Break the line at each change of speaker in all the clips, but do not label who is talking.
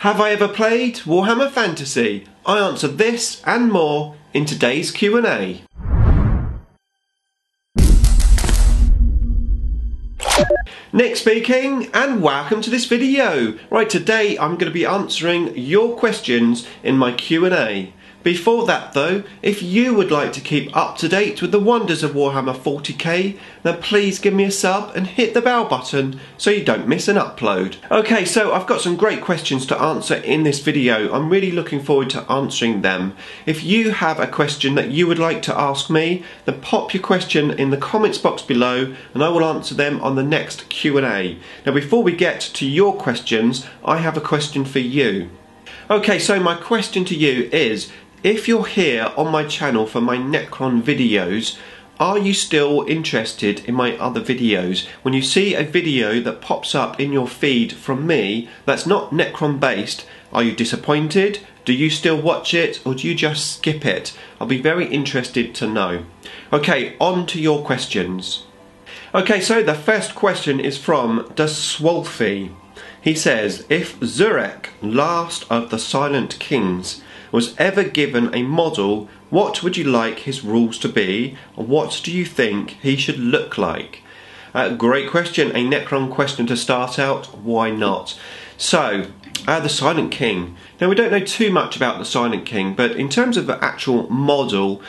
Have I ever played Warhammer Fantasy? I answer this and more in today's Q&A. Nick speaking, and welcome to this video. Right, today I'm going to be answering your questions in my Q&A. Before that though, if you would like to keep up to date with the wonders of Warhammer 40k, then please give me a sub and hit the bell button so you don't miss an upload. Okay, so I've got some great questions to answer in this video. I'm really looking forward to answering them. If you have a question that you would like to ask me, then pop your question in the comments box below and I will answer them on the next Q&A. Now before we get to your questions, I have a question for you. Okay, so my question to you is, if you're here on my channel for my Necron videos, are you still interested in my other videos? When you see a video that pops up in your feed from me that's not Necron based, are you disappointed? Do you still watch it or do you just skip it? I'll be very interested to know. Okay, on to your questions. Okay, so the first question is from DaSwolfy. He says, if Szarekh, last of the Silent Kings, was ever given a model, what would you like his rules to be? Or what do you think he should look like? Great question, a Necron question to start out, why not? So, the Silent King. Now we don't know too much about the Silent King, but in terms of the actual model,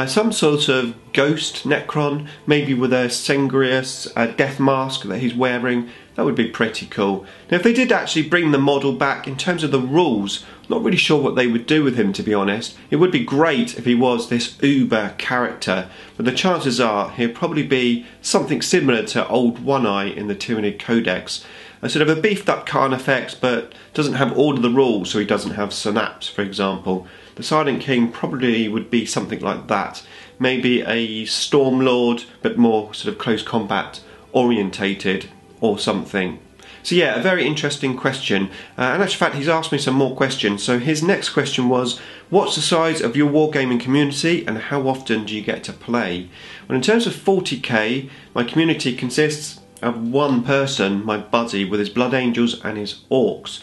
some sort of ghost Necron, maybe with a Sengrius death mask that he's wearing, that would be pretty cool. Now if they did actually bring the model back in terms of the rules, not really sure what they would do with him, to be honest. It would be great if he was this uber character, but the chances are he'll probably be something similar to old One Eye in the Tyranid Codex. A sort of a beefed up Khan effect, but doesn't have all of the rules, so he doesn't have synapse, for example. The Silent King probably would be something like that. Maybe a Stormlord, but more sort of close combat orientated or something. So yeah, a very interesting question. And in actual fact, he's asked me some more questions. So his next question was, what's the size of your wargaming community and how often do you get to play? Well, in terms of 40k, my community consists of one person, my buddy, with his Blood Angels and his Orcs.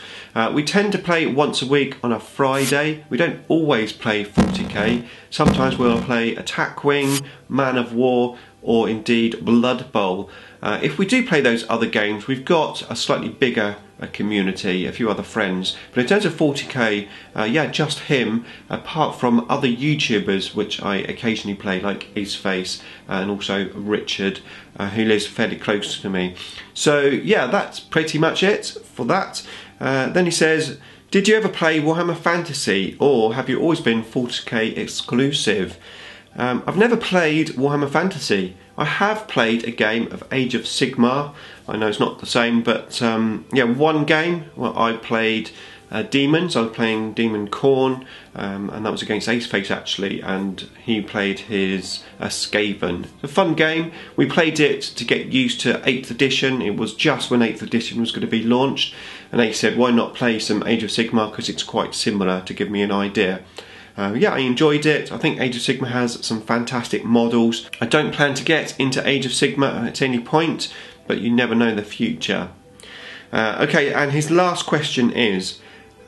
We tend to play once a week on a Friday. We don't always play 40k. Sometimes we'll play Attack Wing, Man of War, or indeed Blood Bowl. If we do play those other games, we've got a slightly bigger community, a few other friends. But in terms of 40k, yeah, just him, apart from other YouTubers which I occasionally play, like Aceface and also Richard, who lives fairly close to me. So yeah, that's pretty much it for that. Then he says, did you ever play Warhammer Fantasy or have you always been 40k exclusive? I've never played Warhammer Fantasy. I have played a game of Age of Sigmar. I know it's not the same, but yeah, one game where I played demons. I was playing Demon Khorne, and that was against Aceface actually, and he played his Skaven. It's a fun game. We played it to get used to 8th edition. It was just when 8th edition was going to be launched, and they said, why not play some Age of Sigmar because it's quite similar, to give me an idea. Yeah, I enjoyed it. I think Age of Sigmar has some fantastic models. I don't plan to get into Age of Sigmar at any point, but you never know the future. Okay, and his last question is,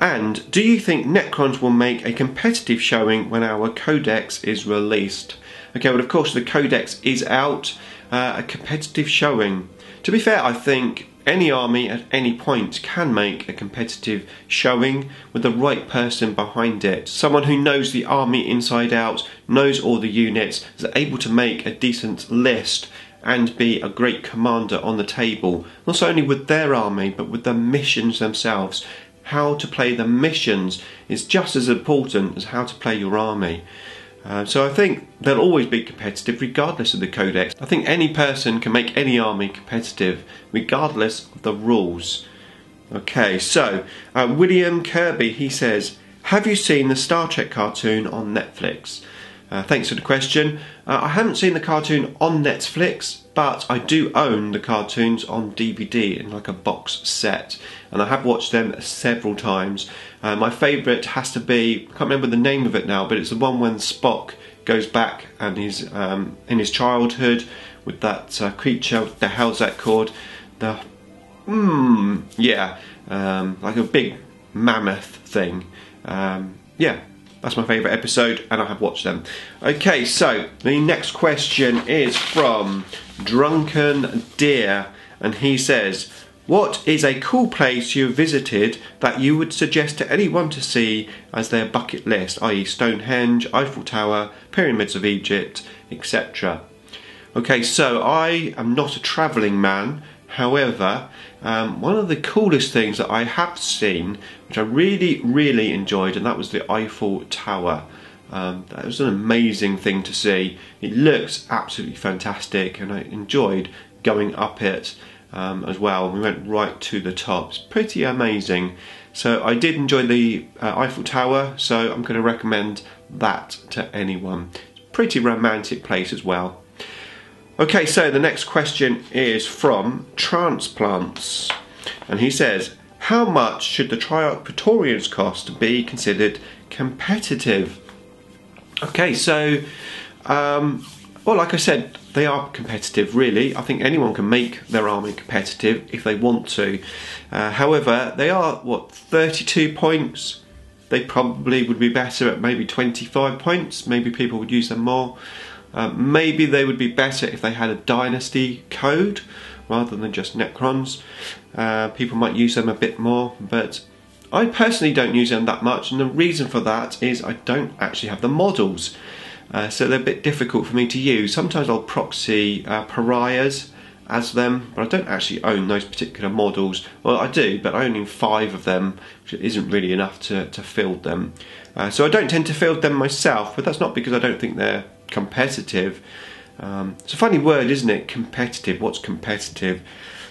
and do you think Necrons will make a competitive showing when our Codex is released? Okay, well of course the Codex is out. A competitive showing. To be fair, I think any army at any point can make a competitive showing with the right person behind it. Someone who knows the army inside out, knows all the units, is able to make a decent list and be a great commander on the table. Not only with their army, but with the missions themselves. How to play the missions is just as important as how to play your army. So I think they'll always be competitive regardless of the Codex. I think any person can make any army competitive regardless of the rules. Okay, so William Kirby, he says, have you seen the Star Trek cartoon on Netflix? Thanks for the question. I haven't seen the cartoon on Netflix, but I do own the cartoons on DVD in like a box set, and I have watched them several times. My favourite has to be, I can't remember the name of it now, but it's the one when Spock goes back and he's in his childhood with that creature. What the hell's that called? The yeah, like a big mammoth thing. Yeah, that's my favourite episode, and I have watched them. Okay, so the next question is from Drunken Deer, and he says, what is a cool place you visited that you would suggest to anyone to see as their bucket list, i.e. Stonehenge, Eiffel Tower, Pyramids of Egypt, etc. Okay, so I am not a travelling man. However, one of the coolest things that I have seen, which I really enjoyed, and that was the Eiffel Tower. That was an amazing thing to see. It looks absolutely fantastic, and I enjoyed going up it as well. We went right to the top. It's pretty amazing. So I did enjoy the Eiffel Tower, so I'm going to recommend that to anyone. It's a pretty romantic place as well. Okay, so the next question is from Transplants, and he says, how much should the Triarch Praetorians cost to be considered competitive? Okay, so, well, like I said, they are competitive, really. I think anyone can make their army competitive if they want to. However, they are, what, 32 points? They probably would be better at maybe 25 points. Maybe people would use them more. Maybe they would be better if they had a dynasty code rather than just Necrons. People might use them a bit more, but I personally don't use them that much, and the reason for that is I don't actually have the models. So they're a bit difficult for me to use. Sometimes I'll proxy pariahs as them, but I don't actually own those particular models. Well, I do, but I own 5 of them, which isn't really enough to field them. So I don't tend to field them myself, but that's not because I don't think they're competitive. It's a funny word, isn't it? Competitive. What's competitive?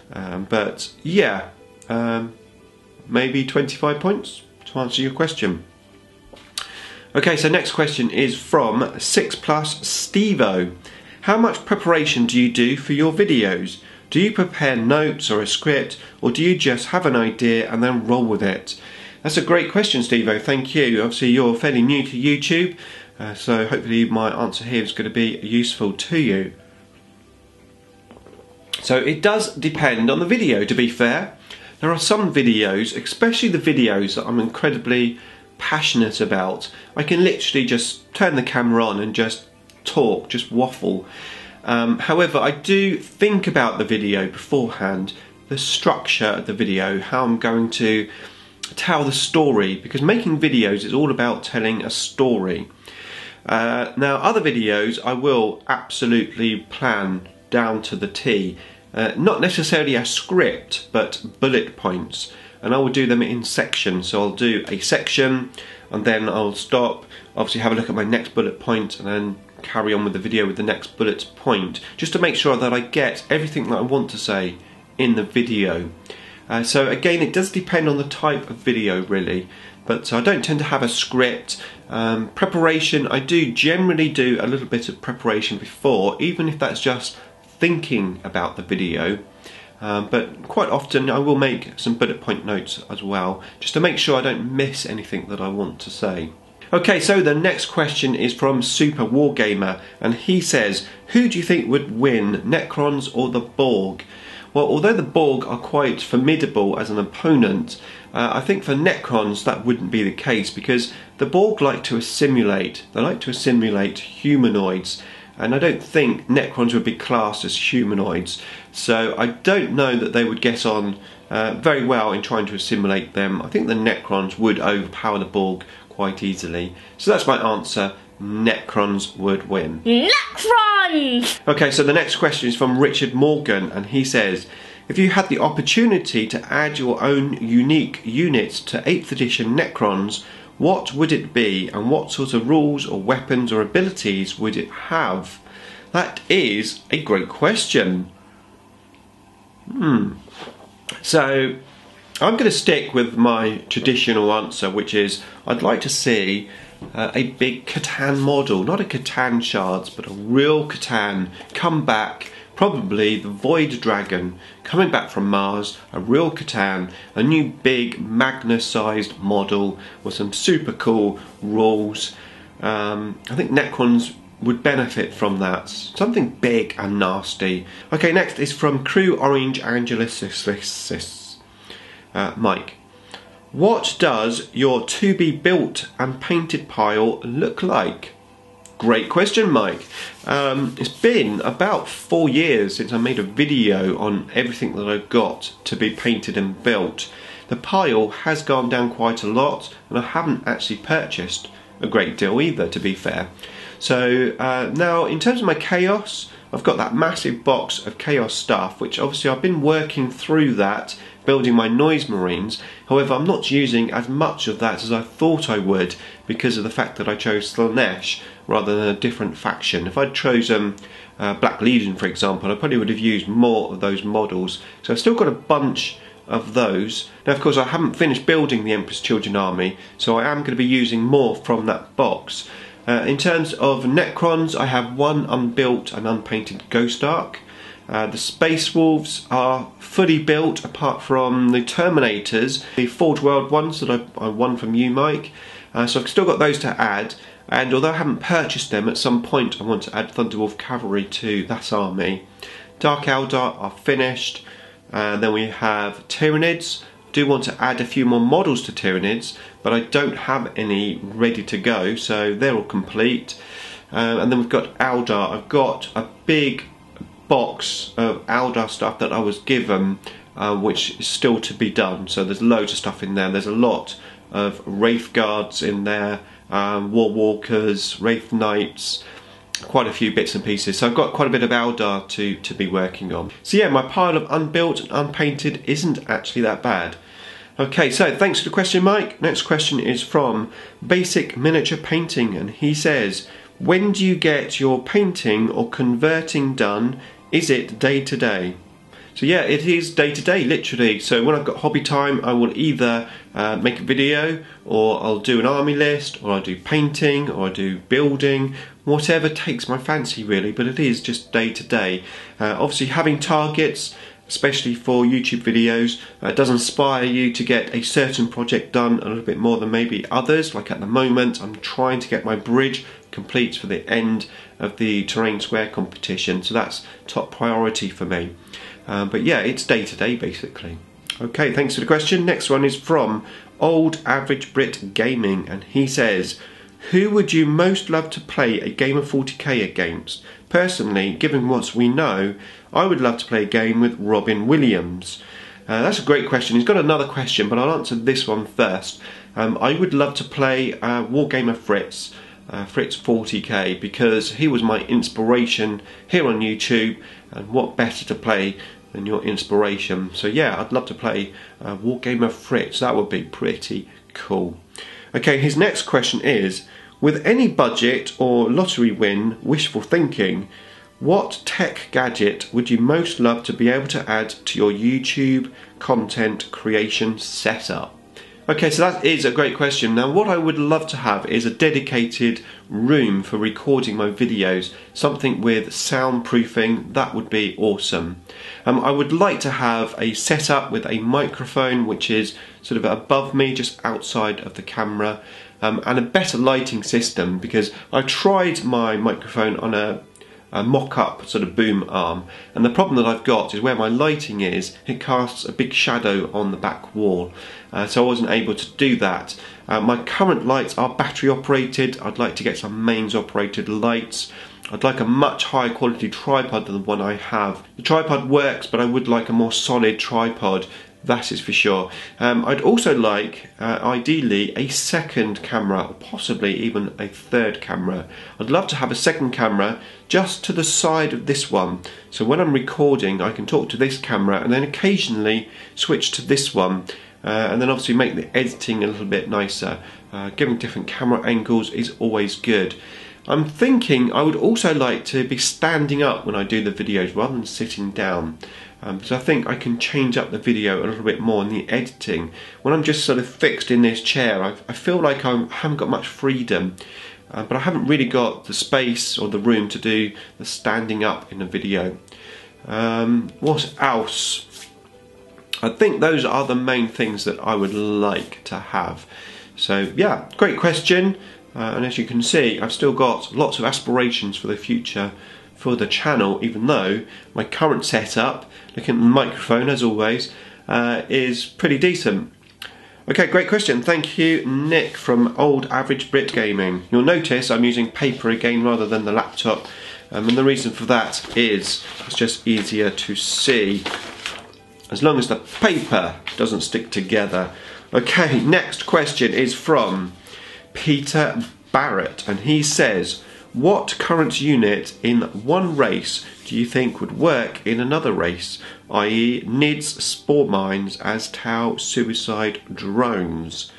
But yeah, maybe 25 points to answer your question. Okay, so next question is from 6+ Stevo. How much preparation do you do for your videos? Do you prepare notes or a script, or do you just have an idea and then roll with it? That's a great question, Stevo. Thank you. Obviously, you're fairly new to YouTube. So hopefully my answer here is going to be useful to you. So it does depend on the video, to be fair. There are some videos, especially the videos that I'm incredibly passionate about. I can literally just turn the camera on and just talk, just waffle. However, I do think about the video beforehand, the structure of the video, how I'm going to tell the story, because making videos is all about telling a story. Now, other videos I will absolutely plan down to the T. Not necessarily a script, but bullet points. And I will do them in sections. So I'll do a section, and then I'll stop, obviously have a look at my next bullet point, and then carry on with the video with the next bullet point, just to make sure that I get everything that I want to say in the video. So again, it does depend on the type of video, really. But I don't tend to have a script. Preparation, I do generally do a little bit of preparation before, even if that's just thinking about the video. But quite often I will make some bullet point notes as well, just to make sure I don't miss anything that I want to say. Okay, so the next question is from Super Wargamer, and he says, who do you think would win, Necrons or the Borg? Well, although the Borg are quite formidable as an opponent, I think for Necrons that wouldn't be the case, because the Borg like to assimilate. They like to assimilate humanoids, and I don't think Necrons would be classed as humanoids. So I don't know that they would get on very well in trying to assimilate them. I think the Necrons would overpower the Borg quite easily. So that's my answer. Necrons would win.
Necrons!
Okay, so the next question is from Richard Morgan, and he says, if you had the opportunity to add your own unique unit to 8th edition Necrons, what would it be, and what sort of rules or weapons or abilities would it have? That is a great question. So I'm going to stick with my traditional answer, which is I'd like to see a big Catan model, not a Catan shards, but a real Catan come back, probably the Void Dragon coming back from Mars, a real Catan, a new big Magnus-sized model with some super cool rules. I think Necrons would benefit from that. Something big and nasty. Okay, next is from Crew Orange Angelis. Mike. What does your to be built and painted pile look like? Great question, Mike. It's been about 4 years since I made a video on everything that I've got to be painted and built. The pile has gone down quite a lot, and I haven't actually purchased a great deal either, to be fair. So now, in terms of my chaos, I've got that massive box of chaos stuff, which obviously I've been working through that, building my noise marines. However, I'm not using as much of that as I thought I would because of the fact that I chose Szarekh rather than a different faction. If I'd chosen Black Legion, for example, I probably would have used more of those models. So I've still got a bunch of those. Now, of course, I haven't finished building the Emperor's Children army, so I am going to be using more from that box. In terms of Necrons, I have one unbuilt and unpainted Ghost Ark. The Space Wolves are fully built apart from the Terminators, the Forge World ones that I won from you, Mike. So I've still got those to add, and although I haven't purchased them, at some point I want to add Thunderwolf Cavalry to that army. Dark Eldar are finished. Then we have Tyranids. Do want to add a few more models to Tyranids, but I don't have any ready to go, so they're all complete. And then we've got Eldar. I've got a big box of Eldar stuff that I was given, which is still to be done, so there's loads of stuff in there. There's a lot of Wraith Guards in there, War Walkers, Wraith Knights, quite a few bits and pieces. So I've got quite a bit of Eldar to be working on. So yeah, my pile of unbuilt and unpainted isn't actually that bad. Okay, so thanks for the question, Mike. Next question is from Basic Miniature Painting, and he says, when do you get your painting or converting done? Is it day to day? So yeah, it is day to day, literally. So when I've got hobby time, I will either make a video, or I'll do an army list, or I'll do painting, or I'll do building, whatever takes my fancy really, but it is just day to day. Obviously having targets, especially for YouTube videos, does inspire you to get a certain project done a little bit more than maybe others. Like at the moment, I'm trying to get my bridge complete for the end of the terrain square competition, so that's top priority for me. But yeah, it's day to day basically. Okay, thanks for the question. Next one is from Old Average Brit Gaming, and he says, who would you most love to play a game of 40k against? Personally, given what we know, I would love to play a game with Robin Williams. That's a great question. He's got another question, but I'll answer this one first. I would love to play Wargamer Fritz 40k, because he was my inspiration here on YouTube, and what better to play than your inspiration. So yeah, I'd love to play Wargamer Fritz. That would be pretty cool. Okay, his next question is, with any budget or lottery win, wishful thinking, what tech gadget would you most love to be able to add to your YouTube content creation setup? Okay, so that is a great question. Now, what I would love to have is a dedicated room for recording my videos, something with soundproofing. That would be awesome. I would like to have a setup with a microphone which is sort of above me, just outside of the camera, and a better lighting system, because I tried my microphone on a mock-up sort of boom arm, and the problem that I've got is where my lighting is, it casts a big shadow on the back wall, so I wasn't able to do that. My current lights are battery operated. I'd like to get some mains operated lights. I'd like a much higher quality tripod than the one I have. The tripod works, but I would like a more solid tripod, that is for sure. I'd also like, ideally, a second camera, or possibly even a third camera. I'd love to have a second camera just to the side of this one, so when I'm recording I can talk to this camera and then occasionally switch to this one, and then obviously make the editing a little bit nicer. Giving different camera angles is always good. I'm thinking I would also like to be standing up when I do the videos rather than sitting down. So I think I can change up the video a little bit more in the editing. When I'm just sort of fixed in this chair, I feel like I haven't got much freedom, but I haven't really got the space or the room to do the standing up in the video. What else? I think those are the main things that I would like to have. So yeah, great question. And as you can see, I've still got lots of aspirations for the future for the channel, even though my current setup, looking at the microphone as always, is pretty decent. Okay, great question. Thank you, Nick from Old Average Brit Gaming. You'll notice I'm using paper again rather than the laptop, and the reason for that is it's just easier to see, as long as the paper doesn't stick together. Okay, next question is from Peter Barrett, and he says, what current unit in one race do you think would work in another race, i.e. NIDS, spore mines as Tau suicide drones?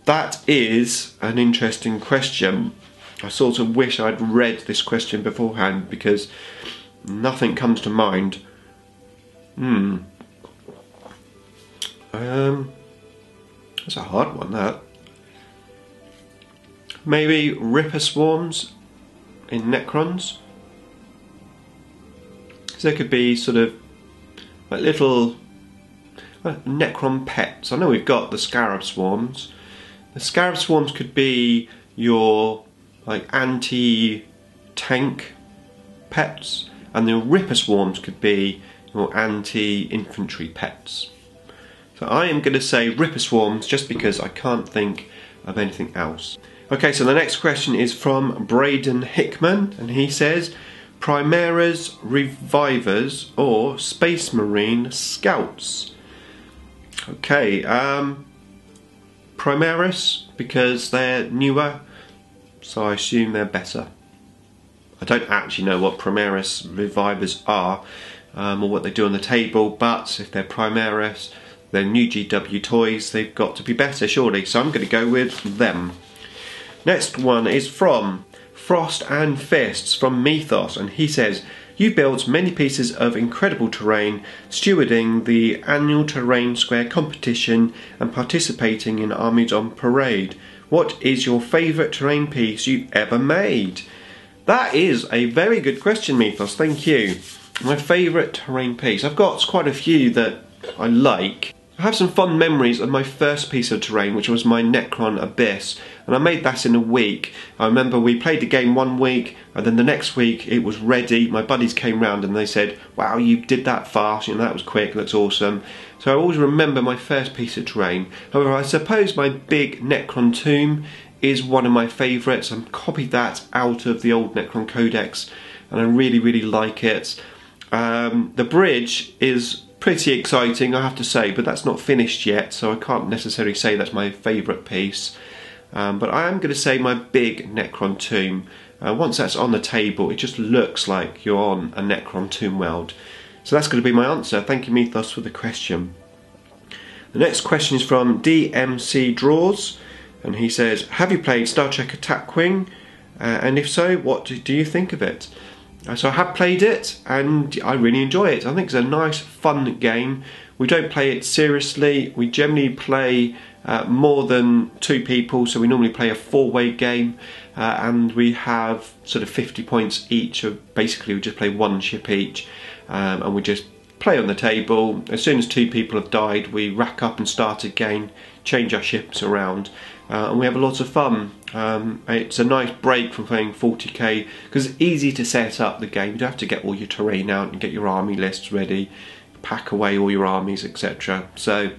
That is an interesting question. I sort of wish I'd read this question beforehand because nothing comes to mind. That's a hard one, that. Maybe Ripper Swarms in Necrons. So there could be sort of like little Necron pets. I know we've got the Scarab Swarms. The Scarab Swarms could be your like anti-tank pets, and the Ripper Swarms could be your anti-infantry pets. So I am going to say Ripper Swarms just because I can't think of anything else. Okay, so the next question is from Braden Hickman, and he says, Primaris Revivers or Space Marine Scouts? Okay, Primaris, because they're newer, so I assume they're better. I don't actually know what Primaris Revivers are, or what they do on the table, but if they're Primaris, they're new GW toys, they've got to be better surely, so I'm going to go with them. Next one is from Frost and Fists from Mythos, and he says, you built many pieces of incredible terrain, stewarding the annual terrain square competition and participating in armies on parade. What is your favourite terrain piece you've ever made? That is a very good question, Mythos, thank you. My favourite terrain piece, I've got quite a few that I like. I have some fond memories of my first piece of terrain, which was my Necron Abyss, and I made that in a week. I remember we played the game 1 week, and then the next week it was ready. My buddies came round and they said, wow, you did that fast, you know, that was quick, that's awesome. So I always remember my first piece of terrain. However, I suppose my big Necron tomb is one of my favourites. I copied that out of the old Necron Codex, and I really, really like it. The bridge is pretty exciting, I have to say, but that's not finished yet, so I can't necessarily say that's my favourite piece. But I am going to say my big Necron tomb. Once that's on the table, it just looks like you're on a Necron tomb world. So that's going to be my answer. Thank you, Mythos, for the question. The next question is from DMC Draws, and he says, have you played Star Trek Attack Wing? And if so, what do you think of it? So I have played it and I really enjoy it. I think it's a nice fun game. We don't play it seriously. We generally play more than 2 people, so we normally play a 4-way game, and we have sort of 50 points each. Basically we just play 1 ship each, and we just play on the table. As soon as 2 people have died, we rack up and start again, change our ships around, and we have a lot of fun. It's a nice break from playing 40k because it's easy to set up the game. You don't have to get all your terrain out and get your army lists ready, pack away all your armies, etc. So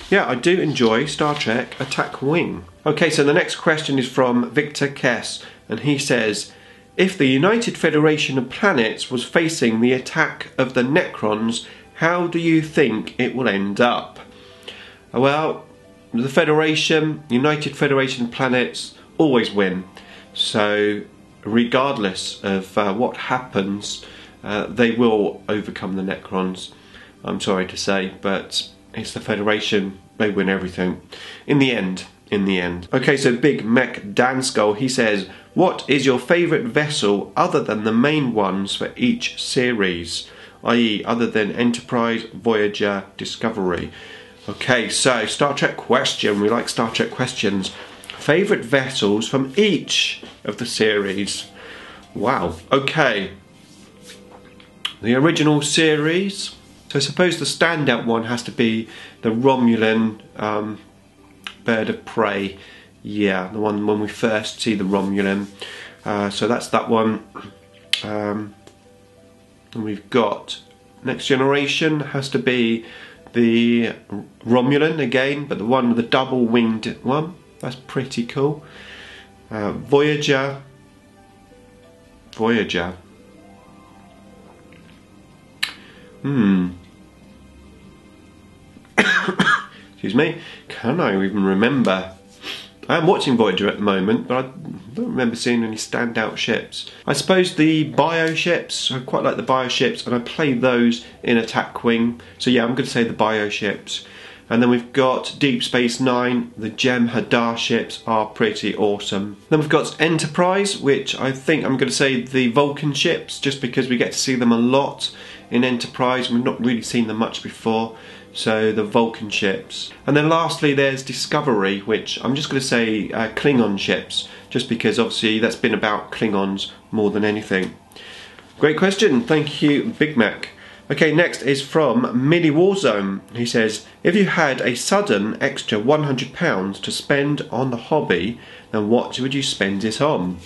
yeah, I do enjoy Star Trek Attack Wing. Okay, so the next question is from Victor Kess, and he says, if the United Federation of Planets was facing the attack of the Necrons, how do you think it will end up? Well, the Federation, United Federation of Planets, always win. So regardless of what happens, they will overcome the Necrons. I'm sorry to say, but it's the Federation, they win everything. In the end. Okay, so Big Mech Danskull, he says, what is your favourite vessel other than the main ones for each series? I.e. other than Enterprise, Voyager, Discovery. Okay, so Star Trek question, we like Star Trek questions. Favourite vessels from each of the series. Wow, okay. The original series. So I suppose the standout one has to be the Romulan bird of prey. Yeah, the one when we first see the Romulan. So that's that one. And we've got Next Generation has to be the Romulan again, but the one with the double-winged one. That's pretty cool. Voyager. Excuse me. Can I even remember? I am watching Voyager at the moment, but I don't remember seeing any standout ships. I suppose the bio ships, I quite like the bio ships, and I play those in Attack Wing. So yeah, I'm going to say the bio ships. And then we've got Deep Space Nine. The Jem'Hadar ships are pretty awesome. Then we've got Enterprise, which I think I'm going to say the Vulcan ships, just because we get to see them a lot in Enterprise. We've not really seen them much before. So the Vulcan ships. And then lastly there's Discovery, which I'm just going to say Klingon ships, just because obviously that's been about Klingons more than anything. Great question, thank you Big Mac. Okay, next is from Mini Warzone. He says, if you had a sudden extra £100 to spend on the hobby, then what would you spend it on?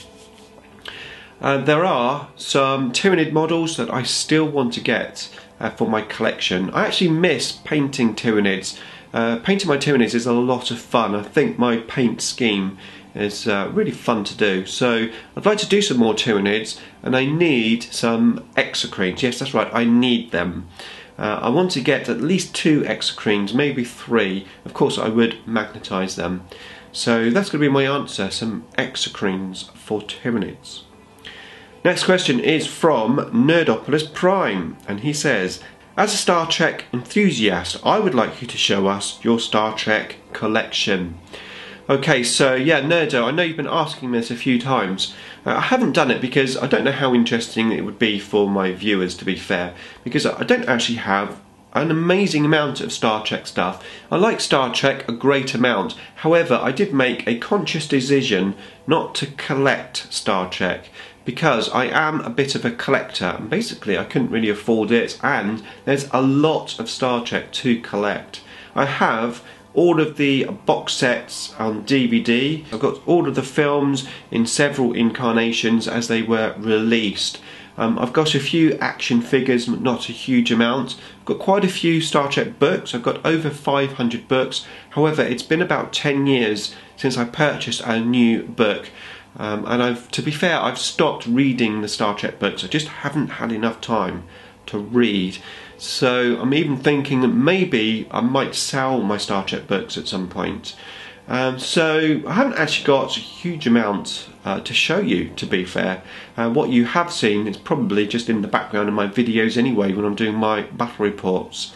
There are some Tyranid models that I still want to get for my collection. I actually miss painting Tyranids. Painting my Tyranids is a lot of fun. I think my paint scheme is really fun to do. So I'd like to do some more Tyranids, and I need some exocrines. Yes, that's right, I need them. I want to get at least 2 exocrines, maybe 3. Of course I would magnetise them. So that's going to be my answer, some exocrines for Tyranids. Next question is from Nerdopolis Prime, and he says, as a Star Trek enthusiast, I would like you to show us your Star Trek collection. Okay, so yeah, Nerdo, I know you've been asking me this a few times. I haven't done it because I don't know how interesting it would be for my viewers, to be fair, because I don't actually have an amazing amount of Star Trek stuff. I like Star Trek a great amount. However, I did make a conscious decision not to collect Star Trek, because I am a bit of a collector, and basically I couldn't really afford it, and there's a lot of Star Trek to collect. I have all of the box sets on DVD. I've got all of the films in several incarnations as they were released. I've got a few action figures, but not a huge amount. I've got quite a few Star Trek books. I've got over 500 books. However, it's been about 10 years since I purchased a new book. And to be fair, I've stopped reading the Star Trek books. I just haven't had enough time to read. So I'm even thinking that maybe I might sell my Star Trek books at some point. So I haven't actually got a huge amount to show you, to be fair. What you have seen is probably just in the background of my videos anyway when I'm doing my battle reports.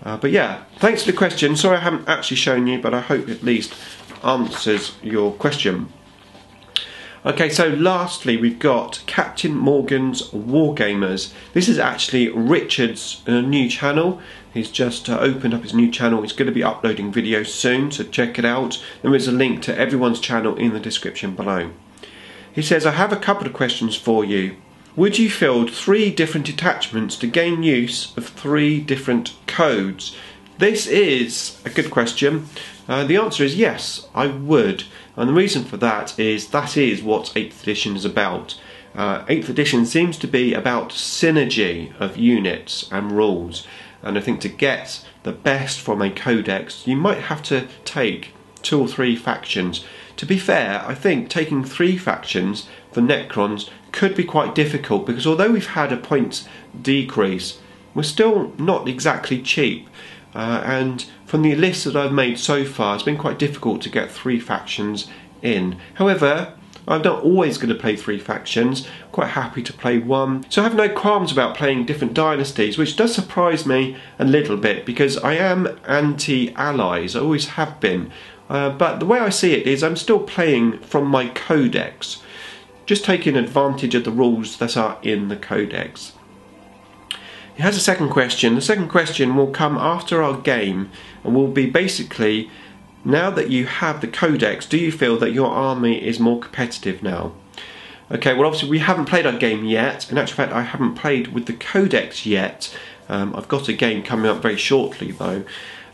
But yeah, thanks for the question. Sorry I haven't actually shown you, but I hope at least answers your question. Okay, so lastly we've got Captain Morgan's Wargamers. This is actually Richard's new channel. He's just opened up his new channel. He's going to be uploading videos soon, so check it out. There is a link to everyone's channel in the description below. He says, I have a couple of questions for you. Would you field 3 different detachments to gain use of 3 different codes? This is a good question. The answer is yes, I would. And the reason for that is what 8th edition is about. 8th edition seems to be about synergy of units and rules. And I think to get the best from a codex, you might have to take 2 or 3 factions. To be fair, I think taking 3 factions for Necrons could be quite difficult, because although we've had a points decrease, we're still not exactly cheap. And from the list that I've made so far, it's been quite difficult to get 3 factions in. However, I'm not always going to play 3 factions. I'm quite happy to play 1. So I have no qualms about playing different dynasties, which does surprise me a little bit, because I am anti-allies. I always have been. But the way I see it is I'm still playing from my codex, just taking advantage of the rules that are in the codex. He has a second question. The second question will come after our game, and will be basically, now that you have the codex, do you feel that your army is more competitive now? Okay, well obviously we haven't played our game yet. In actual fact, I haven't played with the codex yet. I've got a game coming up very shortly though.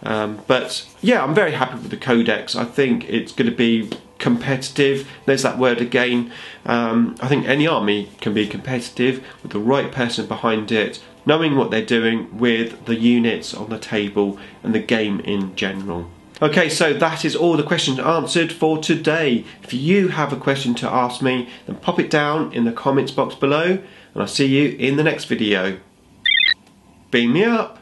But yeah, I'm very happy with the codex. I think it's going to be competitive. There's that word again. I think any army can be competitive with the right person behind it, knowing what they're doing with the units on the table and the game in general. Okay, so that is all the questions answered for today. If you have a question to ask me, then pop it down in the comments box below, and I'll see you in the next video. Beam me up!